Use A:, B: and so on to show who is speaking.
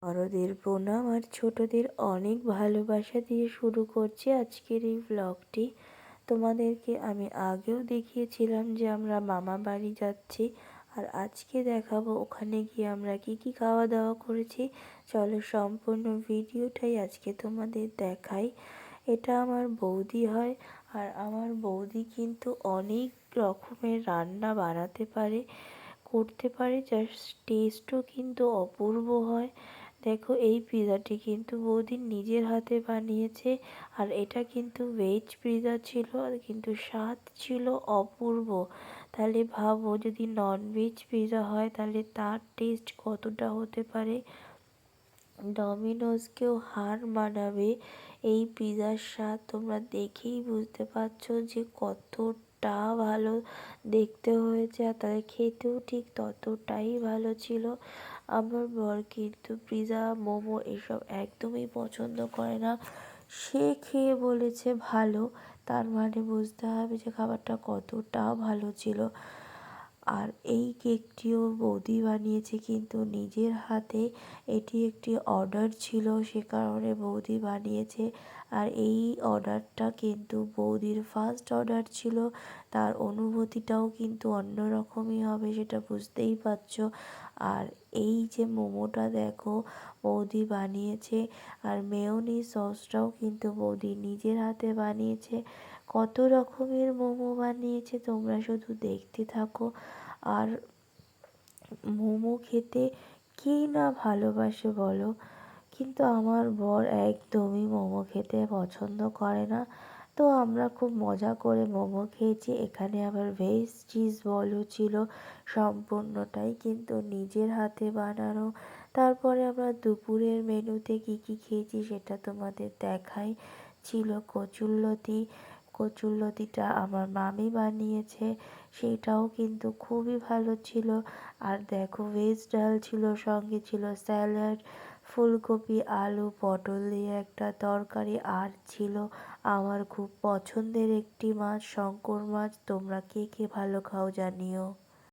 A: বড়দের প্রণাম আর ছোটদের অনেক ভালোবাসা দিয়ে শুরু করছি আজকের এই ব্লগটি। তোমাদেরকে আমি আগেও দেখিয়েছিলাম যে আমরা মামা বাড়ি যাচ্ছি, আর আজকে দেখাবো ওখানে গিয়ে আমরা কি কি খাওয়া দাওয়া করেছি। চলো সম্পূর্ণ ভিডিওটাই আজকে তোমাদের দেখাই। এটা আমার বৌদি হয়, আর আমার বৌদি কিন্তু অনেক রকমের রান্না বানাতে পারে, করতে পারে, যার টেস্টও কিন্তু অপূর্ব হয়। দেখো, এই পিৎজাটি কিন্তু বৌদি নিজের হাতে বানিয়েছে, আর এটা কিন্তু ভেজ পিৎজা ছিল, আর কিন্তু স্বাদ ছিল অপূর্ব। তাহলে ভাবো, যদি নন ভেজ পিৎজা হয় তাহলে তার টেস্ট কতটা হতে পারে। ডমিনোজকেও হার মানাবে এই পিৎজার স্বাদ। তোমরা দেখেই বুঝতে পারছো যে কতটা ভালো দেখতে হয়েছে, আর তাদের খেতেও ঠিক ততটাই ভালো ছিল। আমার বর কিন্তু পিৎজা, মোমো এসব একদমই পছন্দ করে না। সে খেয়ে বলেছে ভালো, তার মানে বুঝতে হবে যে খাবারটা কতটা ভালো ছিল। আর এই কেকটিও বৌদি বানিয়েছে কিন্তু নিজের হাতে। এটি একটি অর্ডার ছিল, সে কারণে বৌদি বানিয়েছে। আর এই অর্ডারটা কিন্তু বৌদির ফার্স্ট অর্ডার ছিল, তার অনুভূতিটাও কিন্তু অন্যরকমই হবে, সেটা বুঝতেই পারছো। আর এই যে মোমোটা দেখো, বৌদি বানিয়েছে, আর মেয়োনিজ সসটাও কিন্তু বৌদি নিজের হাতে বানিয়েছে। কত রকমের মোমো বানিয়েছে, তোমরা শুধু দেখতে থাকো। আর মোমো খেতে কে না ভালোবাসে বলো, কিন্তু আমার বর একদমই মোমো খেতে পছন্দ করে না। তো আমরা খুব মজা করে মোমো খেয়েছি। এখানে আবার ভেজ চিজ বলও ছিল, সম্পূর্ণটাই কিন্তু নিজের হাতে বানানো। তারপরে আমরা দুপুরের মেনুতে কি কি খেয়েছি সেটা তোমাদের দেখাই। ছিল কচুরলতি। কচুরলতিটা আমার মামি বানিয়েছে, সেটাও কিন্তু খুবই ভালো ছিল। আর দেখো, ভেজ ডাল ছিল, সঙ্গে ছিল স্যালাড, ফুলকপি, আলু, পটল দিয়ে একটা তরকারি, আর ছিল আমার খুব পছন্দের একটি মাছ, শঙ্কর মাছ। তোমরা কে কে ভালো খাও জানিও।